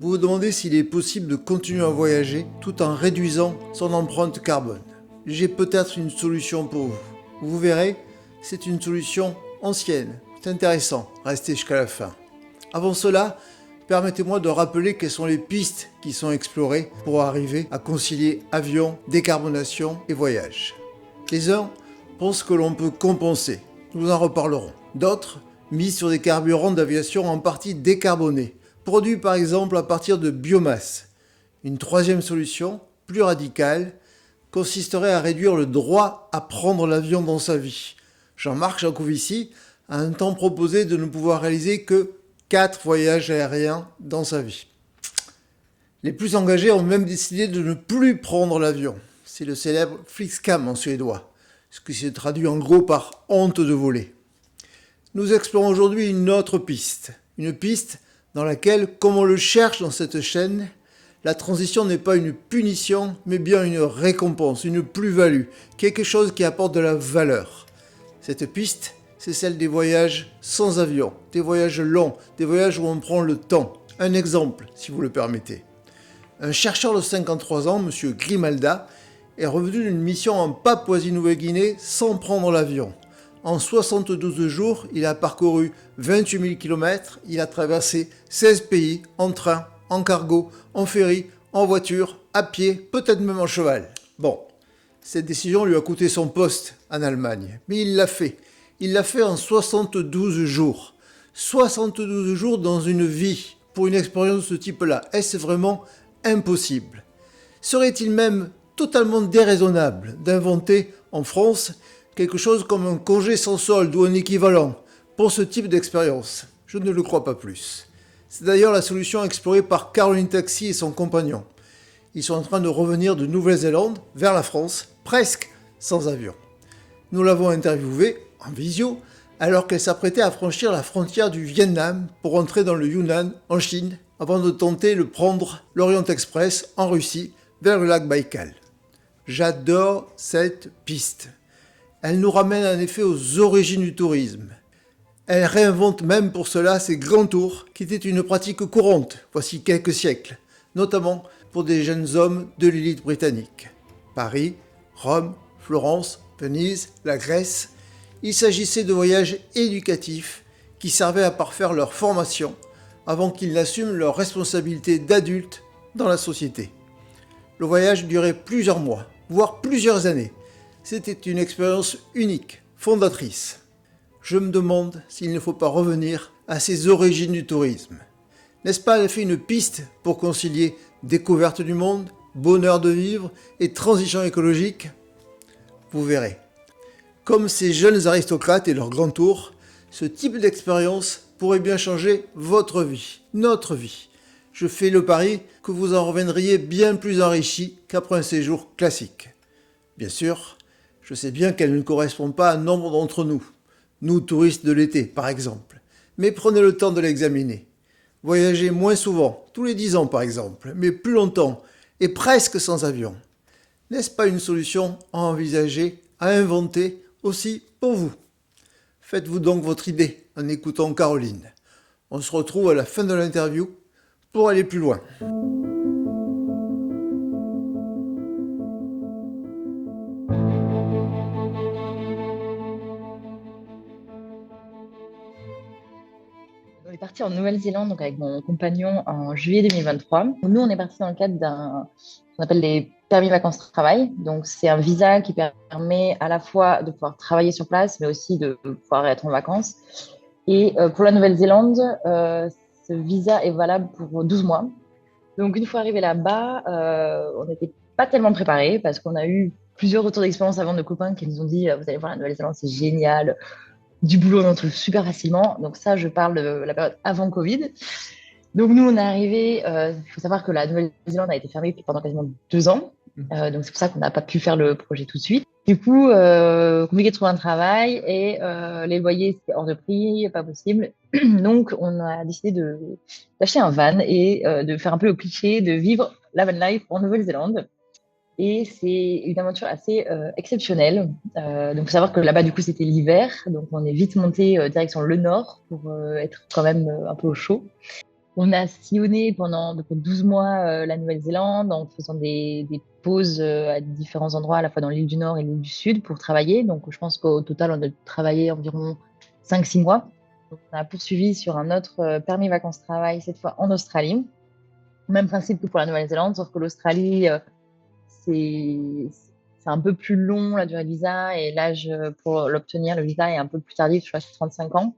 Vous vous demandez s'il est possible de continuer à voyager tout en réduisant son empreinte carbone. J'ai peut-être une solution pour vous. Vous verrez, c'est une solution ancienne. C'est intéressant, restez jusqu'à la fin. Avant cela, permettez-moi de rappeler quelles sont les pistes qui sont explorées pour arriver à concilier avion, décarbonation et voyage. Les uns pensent que l'on peut compenser, nous en reparlerons. D'autres misent sur des carburants d'aviation en partie décarbonés, produits par exemple à partir de biomasse. Une troisième solution, plus radicale, consisterait à réduire le droit à prendre l'avion dans sa vie. Jean-Marc Jancovici a un temps proposé de ne pouvoir réaliser que 4 voyages aériens dans sa vie. Les plus engagés ont même décidé de ne plus prendre l'avion. C'est le célèbre Flixcam en suédois, ce qui se traduit en gros par honte de voler. Nous explorons aujourd'hui une autre piste. Une piste dans laquelle, comme on le cherche dans cette chaîne, la transition n'est pas une punition, mais bien une récompense, une plus-value, quelque chose qui apporte de la valeur. Cette piste, c'est celle des voyages sans avion, des voyages longs, des voyages où on prend le temps. Un exemple, si vous le permettez. Un chercheur de 53 ans, M. Grimalda, est revenu d'une mission en Papouasie-Nouvelle-Guinée sans prendre l'avion. En 72 jours, il a parcouru 28 000 km, il a traversé 16 pays en train, en cargo, en ferry, en voiture, à pied, peut-être même en cheval. Bon, cette décision lui a coûté son poste en Allemagne, mais il l'a fait. Il l'a fait en 72 jours. 72 jours dans une vie pour une expérience de ce type-là. Est-ce vraiment impossible? Serait-il même totalement déraisonnable d'inventer en France quelque chose comme un congé sans solde ou un équivalent pour ce type d'expérience? Je ne le crois pas plus. C'est d'ailleurs la solution explorée par Caroline Taxi et son compagnon. Ils sont en train de revenir de Nouvelle-Zélande vers la France, presque sans avion. Nous l'avons interviewée en visio alors qu'elle s'apprêtait à franchir la frontière du Vietnam pour entrer dans le Yunnan, en Chine, avant de tenter de prendre l'Orient Express en Russie vers le lac Baïkal. J'adore cette piste. Elle nous ramène en effet aux origines du tourisme. Elle réinvente même pour cela ces grands tours qui étaient une pratique courante voici quelques siècles, notamment pour des jeunes hommes de l'élite britannique. Paris, Rome, Florence, Venise, la Grèce. Il s'agissait de voyages éducatifs qui servaient à parfaire leur formation avant qu'ils n'assument leurs responsabilités d'adultes dans la société. Le voyage durait plusieurs mois, voire plusieurs années. C'était une expérience unique, fondatrice. Je me demande s'il ne faut pas revenir à ces origines du tourisme. N'est-ce pas en effet une piste pour concilier découverte du monde, bonheur de vivre et transition écologique? Vous verrez. Comme ces jeunes aristocrates et leur grand tour, ce type d'expérience pourrait bien changer votre vie, notre vie. Je fais le pari que vous en reviendriez bien plus enrichi qu'après un séjour classique. Bien sûr, je sais bien qu'elle ne correspond pas à nombre d'entre nous. Nous, touristes de l'été, par exemple. Mais prenez le temps de l'examiner. Voyagez moins souvent, tous les 10 ans par exemple, mais plus longtemps, et presque sans avion. N'est-ce pas une solution à envisager, à inventer aussi pour vous? Faites-vous donc votre idée en écoutant Caroline. On se retrouve à la fin de l'interview pour aller plus loin. On est parti en Nouvelle-Zélande donc avec mon compagnon en juillet 2023. Nous, on est parti dans le cadre qu'on appelle des permis vacances-travail. Donc, c'est un visa qui permet à la fois de pouvoir travailler sur place, mais aussi de pouvoir être en vacances. Et pour la Nouvelle-Zélande, ce visa est valable pour 12 mois. Donc, une fois arrivé là-bas, on n'était pas tellement préparés parce qu'on a eu plusieurs retours d'expérience avant de copains qui nous ont dit vous allez voir, la Nouvelle-Zélande, c'est génial. Du boulot, on en trouve super facilement. Donc ça, je parle de la période avant Covid. Donc nous, on est arrivé. Il faut savoir que la Nouvelle-Zélande a été fermée pendant quasiment 2 ans. Donc c'est pour ça qu'on n'a pas pu faire le projet tout de suite. Du coup, compliqué de trouver un travail et les loyers, c'était hors de prix, pas possible. Donc on a décidé d'acheter un van et de faire un peu le cliché de vivre la van life en Nouvelle-Zélande. Et c'est une aventure assez exceptionnelle. Donc, faut savoir que là-bas, du coup, c'était l'hiver. Donc, on est vite monté direction le nord pour être quand même un peu au chaud. On a sillonné pendant donc, 12 mois la Nouvelle-Zélande en faisant des pauses à différents endroits, à la fois dans l'île du Nord et l'île du Sud pour travailler. Donc, je pense qu'au total, on a travaillé environ 5-6 mois. Donc, on a poursuivi sur un autre permis vacances-travail, cette fois en Australie. Même principe que pour la Nouvelle-Zélande, sauf que l'Australie, c'est c'est un peu plus long la durée de visa et l'âge pour l'obtenir, le visa est un peu plus tardif, je crois que c'est 35 ans.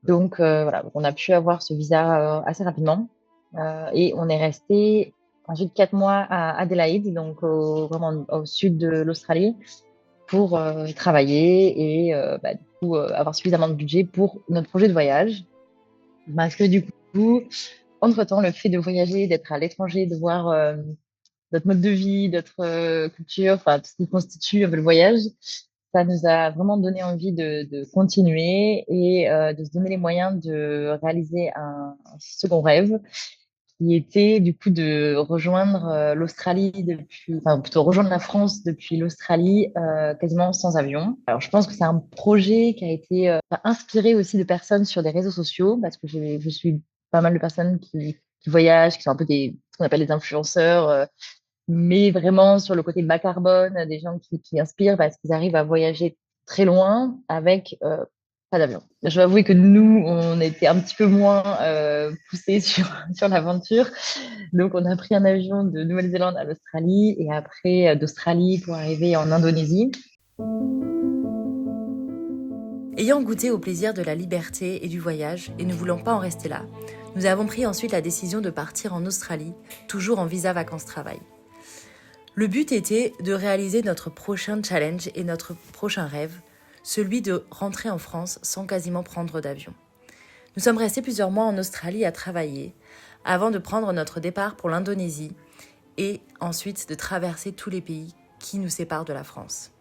Donc voilà, donc on a pu avoir ce visa assez rapidement. Et on est resté ensuite 4 mois à Adélaïde, donc vraiment au sud de l'Australie, pour travailler et du coup avoir suffisamment de budget pour notre projet de voyage. Parce que du coup, entre-temps, le fait de voyager, d'être à l'étranger, de voir notre mode de vie, notre culture, enfin tout ce qui constitue un peu le voyage, ça nous a vraiment donné envie de continuer et de se donner les moyens de réaliser un second rêve qui était du coup de rejoindre l'Australie depuis, enfin plutôt rejoindre la France depuis l'Australie quasiment sans avion. Alors je pense que c'est un projet qui a été inspiré aussi de personnes sur des réseaux sociaux parce que je suis pas mal de personnes qui voyagent, qui sont un peu ce qu'on appelle des influenceurs, mais vraiment sur le côté bas carbone, des gens qui inspirent parce qu'ils arrivent à voyager très loin avec pas d'avion. Je dois avouer que nous, on était un petit peu moins poussés sur l'aventure. Donc, on a pris un avion de Nouvelle-Zélande à l'Australie et après d'Australie pour arriver en Indonésie. Ayant goûté au plaisir de la liberté et du voyage et ne voulant pas en rester là, nous avons pris ensuite la décision de partir en Australie, toujours en visa vacances-travail. Le but était de réaliser notre prochain challenge et notre prochain rêve, celui de rentrer en France sans quasiment prendre d'avion. Nous sommes restés plusieurs mois en Australie à travailler, avant de prendre notre départ pour l'Indonésie et ensuite de traverser tous les pays qui nous séparent de la France.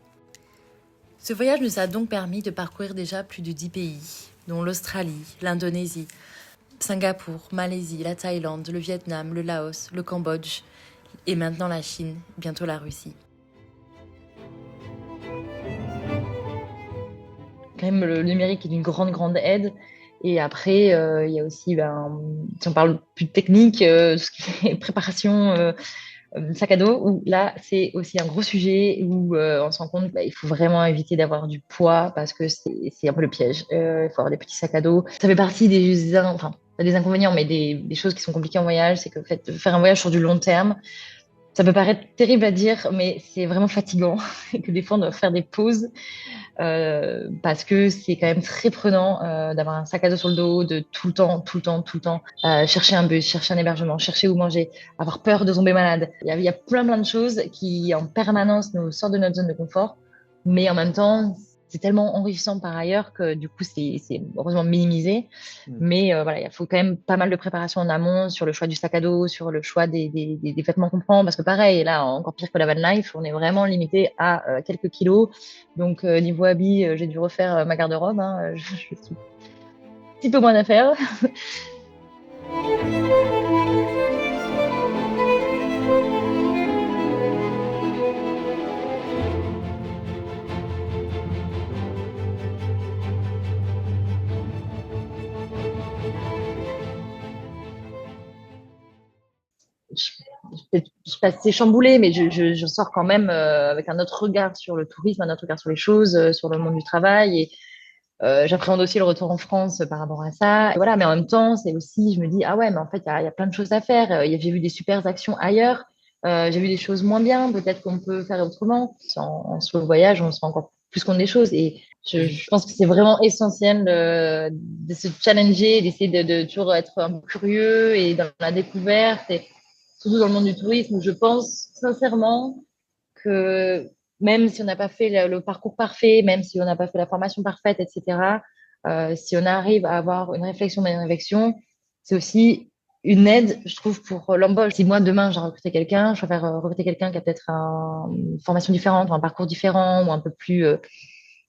Ce voyage nous a donc permis de parcourir déjà plus de 10 pays, dont l'Australie, l'Indonésie, Singapour, Malaisie, la Thaïlande, le Vietnam, le Laos, le Cambodge et maintenant la Chine, bientôt la Russie. Quand même, le numérique est d'une grande, grande aide. Et après, il y a aussi, si on parle plus de technique, ce qui est préparation, sac à dos, où là, c'est aussi un gros sujet où on se rend compte qu'il faut vraiment éviter d'avoir du poids parce que c'est un peu le piège. Il faut avoir des petits sacs à dos. Ça fait partie enfin, pas des inconvénients, mais des choses qui sont compliquées en voyage. C'est que faire un voyage sur du long terme, ça peut paraître terrible à dire, mais c'est vraiment fatigant et que des fois, on doit faire des pauses parce que c'est quand même très prenant d'avoir un sac à dos sur le dos, de tout le temps, tout le temps, tout le temps chercher un bus, chercher un hébergement, chercher où manger, avoir peur de tomber malade. Il y a plein, plein de choses qui en permanence nous sortent de notre zone de confort, mais en même temps, c'est tellement enrichissant par ailleurs que du coup, c'est heureusement minimisé. Mais voilà, il faut quand même pas mal de préparation en amont sur le choix du sac à dos, sur le choix des vêtements qu'on prend, parce que pareil, là, encore pire que la van life, on est vraiment limité à quelques kilos. Donc, niveau habits, j'ai dû refaire ma garde-robe. Hein, je suis un petit peu moins d'affaires. je, je suis assez chamboulée, mais je sors quand même avec un autre regard sur le tourisme, un autre regard sur les choses, sur le monde du travail. Et j'appréhende aussi le retour en France par rapport à ça. Et voilà, mais en même temps, c'est aussi, je me dis, ah ouais, mais en fait, il y a plein de choses à faire. J'ai vu des super actions ailleurs. J'ai vu des choses moins bien. Peut-être qu'on peut faire autrement. Sur le voyage, on se rend encore plus compte des choses. Et je pense que c'est vraiment essentiel de se challenger, d'essayer de toujours être un peu curieux et dans la découverte. Et surtout dans le monde du tourisme, où je pense sincèrement que même si on n'a pas fait le parcours parfait, même si on n'a pas fait la formation parfaite, etc., si on arrive à avoir une réflexion dans une réflexion, c'est aussi une aide, je trouve, pour l'embauche. Si moi, demain, j'ai recruté quelqu'un, je préfère recruter quelqu'un qui a peut-être une formation différente, ou un parcours différent, ou un peu plus,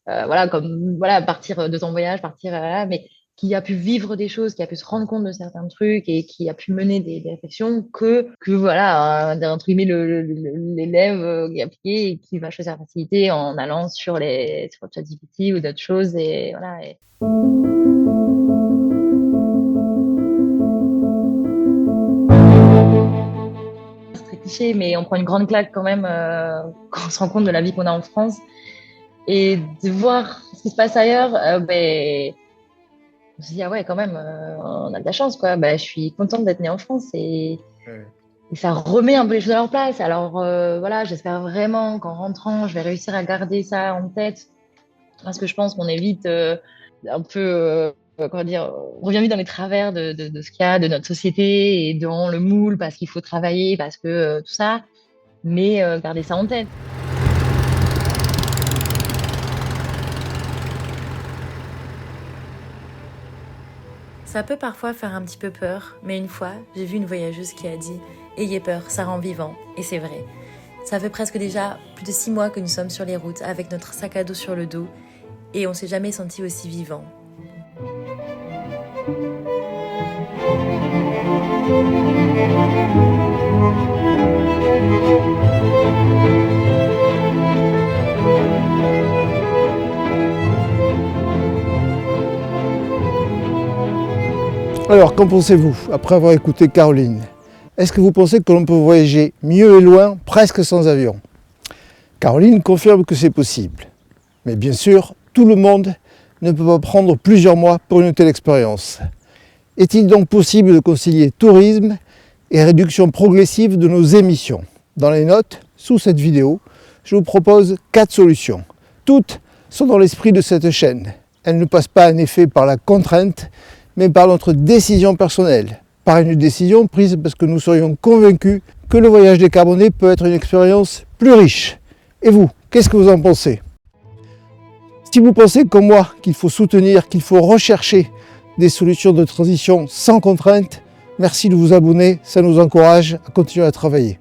voilà, comme, voilà, partir de ton voyage, partir, voilà, mais qui a pu vivre des choses, qui a pu se rendre compte de certains trucs et qui a pu mener des réflexions que voilà, entre guillemets, l'élève qui est appliqué et qui va choisir la facilité en allant sur ChatGPT ou d'autres choses. Et voilà. C'est très cliché, mais on prend une grande claque quand même quand on se rend compte de la vie qu'on a en France. Et de voir ce qui se passe ailleurs, on se dit, ah ouais, quand même, on a de la chance, quoi. Je suis contente d'être née en France et ça remet un peu les choses à leur place. Alors, voilà, j'espère vraiment qu'en rentrant, je vais réussir à garder ça en tête parce que je pense qu'on évite un peu, comment dire, on revient vite dans les travers de ce qu'il y a de notre société et dans le moule parce qu'il faut travailler, parce que tout ça, mais garder ça en tête. Ça peut parfois faire un petit peu peur, mais une fois, j'ai vu une voyageuse qui a dit « Ayez peur, ça rend vivant ». Et c'est vrai. Ça fait presque déjà plus de 6 mois que nous sommes sur les routes avec notre sac à dos sur le dos et on s'est jamais senti aussi vivant. Alors, qu'en pensez-vous après avoir écouté Caroline? Est-ce que vous pensez que l'on peut voyager mieux et loin, presque sans avion? Caroline confirme que c'est possible. Mais bien sûr, tout le monde ne peut pas prendre plusieurs mois pour une telle expérience. Est-il donc possible de concilier tourisme et réduction progressive de nos émissions? Dans les notes, sous cette vidéo, je vous propose 4 solutions. Toutes sont dans l'esprit de cette chaîne. Elles ne passent pas en effet par la contrainte, mais par notre décision personnelle. Par une décision prise parce que nous serions convaincus que le voyage décarboné peut être une expérience plus riche. Et vous, qu'est-ce que vous en pensez? Si vous pensez comme moi qu'il faut soutenir, qu'il faut rechercher des solutions de transition sans contrainte, merci de vous abonner, ça nous encourage à continuer à travailler.